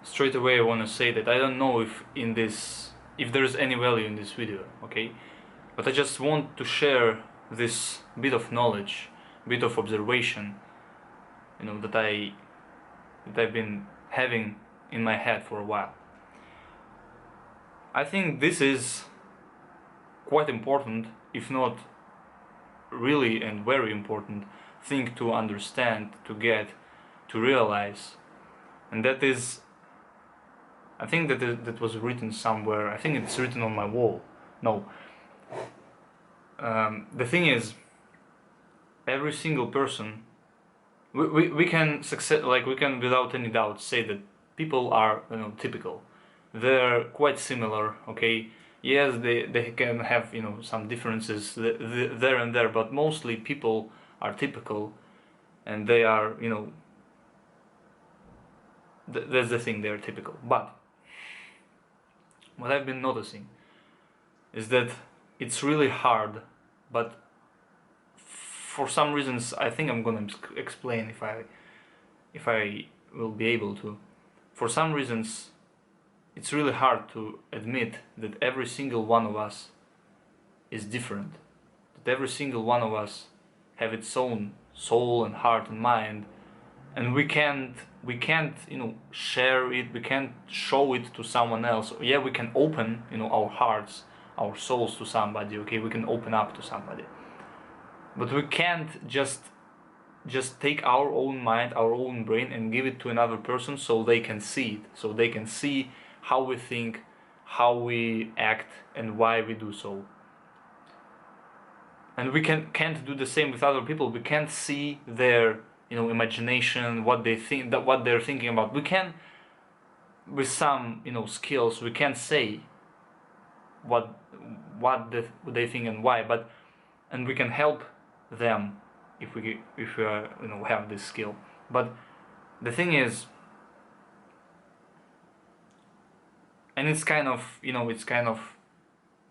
straight away I want to say that I don't know if there's any value in this video, okay? But I just want to share this bit of knowledge, bit of observation, that I've been having in my head for a while. I think this is quite important, if not really and very important thing to understand, to get, to realize, and that is, I think that was written somewhere. I think it's written on my wall. No. The thing is, every single person, we can success, like we can without any doubt say that people are typical. They're quite similar. Okay. Yes, they can have some differences there and there, but mostly people are typical, and they are that's the thing, they're typical. But what I've been noticing is that it's really hard, but for some reasons, I think I'm gonna explain if I will be able to. For some reasons, it's really hard to admit that every single one of us is different. That every single one of us have its own soul and heart and mind, and we can't share it, we can't show it to someone else. Yeah, we can open our hearts, our souls to somebody, okay, we can open up to somebody, but we can't just take our own mind, our own brain, and give it to another person so they can see it, so they can see how we think, how we act, and why we do so. And we can't do the same with other people. We can't see their imagination, what they think, that what they're thinking about. We can, with some skills, we can say what they think and why, and we can help them if we have this skill. But the thing is, and it's kind of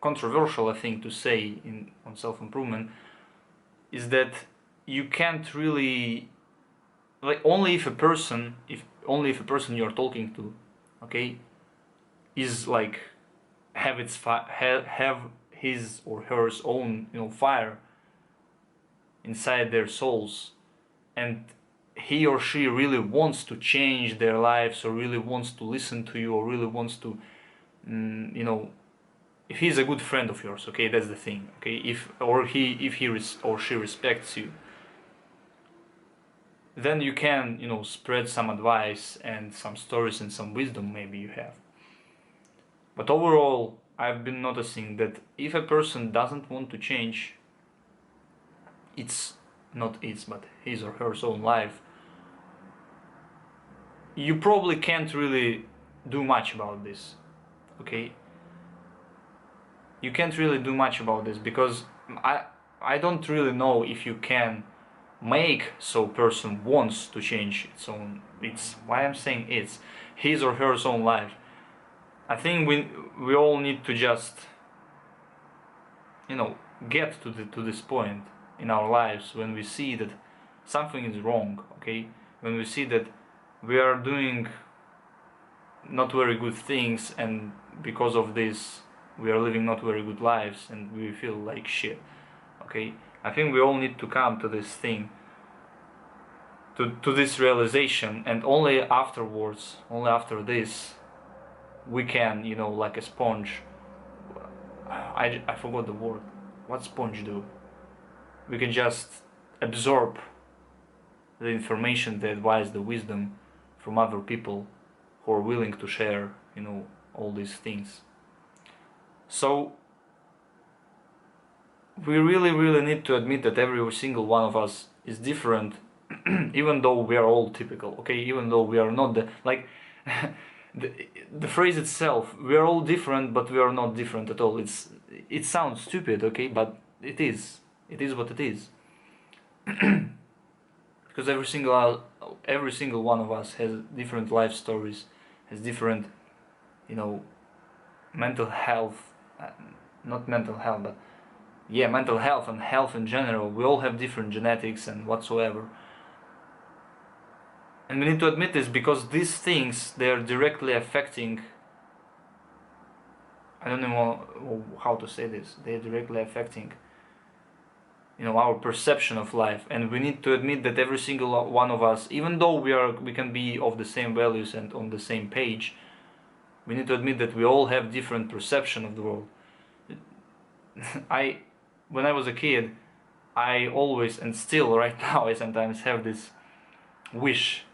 controversial, I think, to say on self-improvement, is that you can't really, like, only if a person you're talking to, okay, is like have his or her own fire inside their souls, and he or she really wants to change their lives, or really wants to listen to you, or really wants to if he's a good friend of yours, okay, that's the thing, okay, if he or she respects you, then you can spread some advice and some stories and some wisdom maybe you have. But overall, I've been noticing that if a person doesn't want to change, but his or her own life, you probably can't really do much about this, okay? You can't really do much about this, because I don't really know if you can make so person wants to change it's why I'm saying it's his or her own life. I think we all need to just get to this point in our lives when we see that something is wrong, okay, when we see that we are doing not very good things, and because of this we are living not very good lives, and we feel like shit, okay. I think we all need to come to this thing, to this realization, and only afterwards, only after this, we can, like a sponge, I forgot the word, what sponge do? We can just absorb the information, the advice, the wisdom from other people who are willing to share, all these things. So we really need to admit that every single one of us is different, even though we are all typical, okay, even though we are not the phrase itself, we are all different but we are not different at all, it sounds stupid, okay, but it is what it is. Because every single one of us has different life stories, has different mental health, not mental health, but yeah, mental health and health in general. We all have different genetics and whatsoever. And we need to admit this because these things, they're directly affecting, I don't know how to say this, they're directly affecting, our perception of life. And we need to admit that every single one of us, even though we can be of the same values and on the same page, we need to admit that we all have different perception of the world. When I was a kid, I always, and still right now, I sometimes have this wish.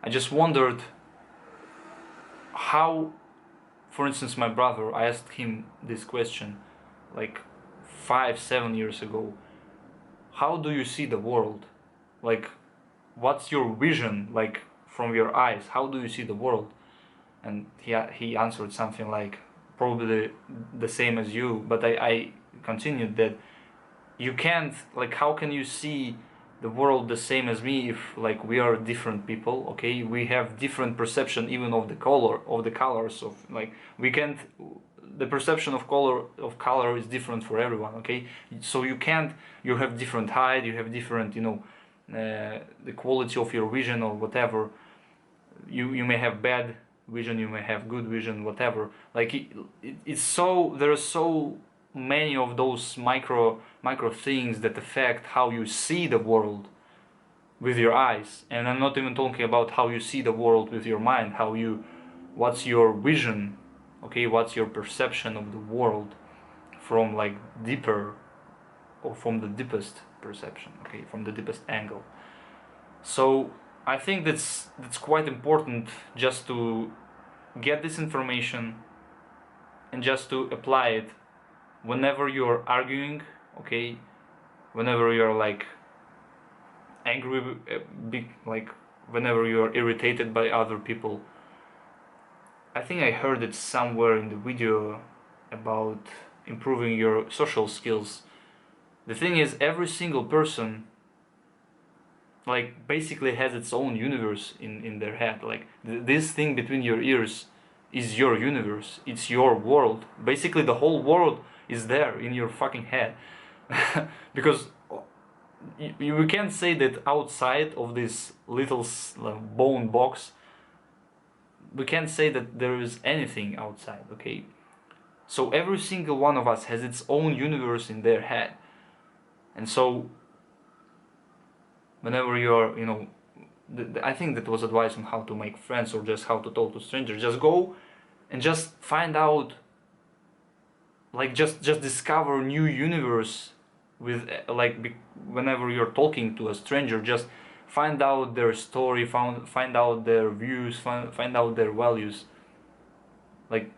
I just wondered how, for instance, my brother, I asked him this question like 5-7 years ago. How do you see the world? Like, what's your vision, like, from your eyes? How do you see the world? And he answered something like, probably the same as you, but I continued that you can't, like, how can you see the world the same as me if, like, we are different people, okay? We have different perception even of the colors of, like, we can't, the perception of color is different for everyone, okay? So you have different height, you have different, the quality of your vision or whatever. You may have bad vision, you may have good vision, whatever. Like, it's so, there are so many of those micro things that affect how you see the world with your eyes. And I'm not even talking about how you see the world with your mind, what's your vision, okay? What's your perception of the world from, like, deeper, or from the deepest perception, okay? From the deepest angle. So I think that's quite important, just to get this information and just to apply it whenever you're arguing, okay? Whenever you're, like, angry, like, whenever you're irritated by other people. I think I heard it somewhere in the video about improving your social skills. The thing is, every single person, like, basically has its own universe in their head. Like, this thing between your ears is your universe, it's your world. Basically the whole world is there in your fucking head. Because you can't say that outside of this little bone box, we can't say that there is anything outside, okay? So every single one of us has its own universe in their head. And so whenever you're, I think that was advice on how to make friends or just how to talk to strangers. Just go and just find out, like, just discover new universe with, like, whenever you're talking to a stranger, just find out their story, find out their views, find out their values. Like,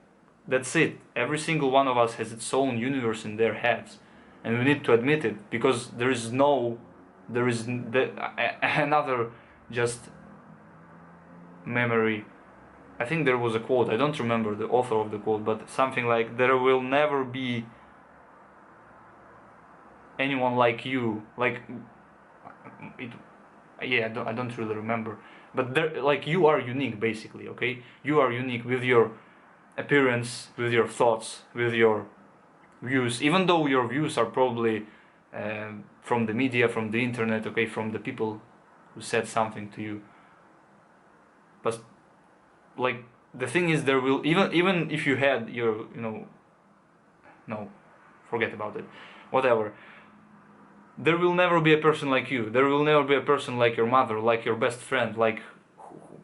that's it. Every single one of us has its own universe in their heads, and we need to admit it, because there is another just memory. I think there was a quote, I don't remember the author of the quote, but something like, there will never be anyone like you. Like, I don't really remember, but like, you are unique, basically, okay? You are unique with your appearance, with your thoughts, with your views, even though your views are probably from the media, from the internet, okay, from the people who said something to you. But, like, the thing is, there will, even if you had your, no, forget about it, whatever, there will never be a person like you. There will never be a person like your mother, like your best friend, like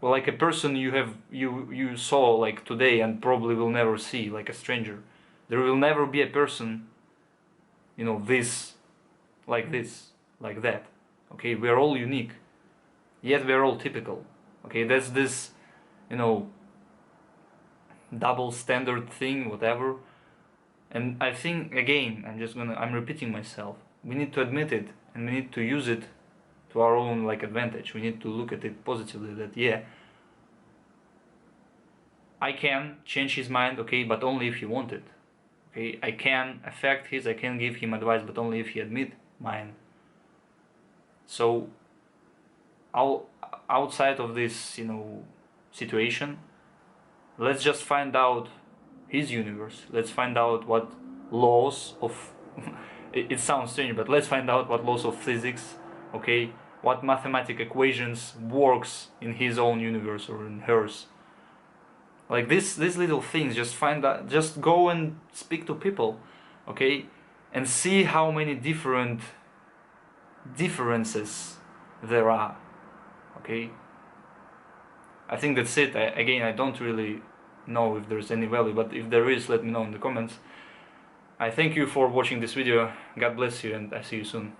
a person you saw, like, today, and probably will never see, like a stranger. There will never be a person, this, like that. Okay, we are all unique, yet we are all typical. Okay, that's this, double standard thing, whatever. And I think, again, I'm repeating myself. We need to admit it, and we need to use it to our own, like, advantage. We need to look at it positively, that, yeah, I can change his mind, okay, but only if he want it. Okay, I can affect I can give him advice, but only if he admit mine. So, outside of this, situation, let's just find out his universe. Let's find out what laws of it sounds strange, but let's find out what laws of physics, okay, what mathematical equations works in his own universe or in hers. Like these little things, just find that, just go and speak to people, okay, and see how many differences there are, okay. I think that's it. Again, I don't really know if there's any value, but if there is, let me know in the comments. I thank you for watching this video. God bless you, and I see you soon.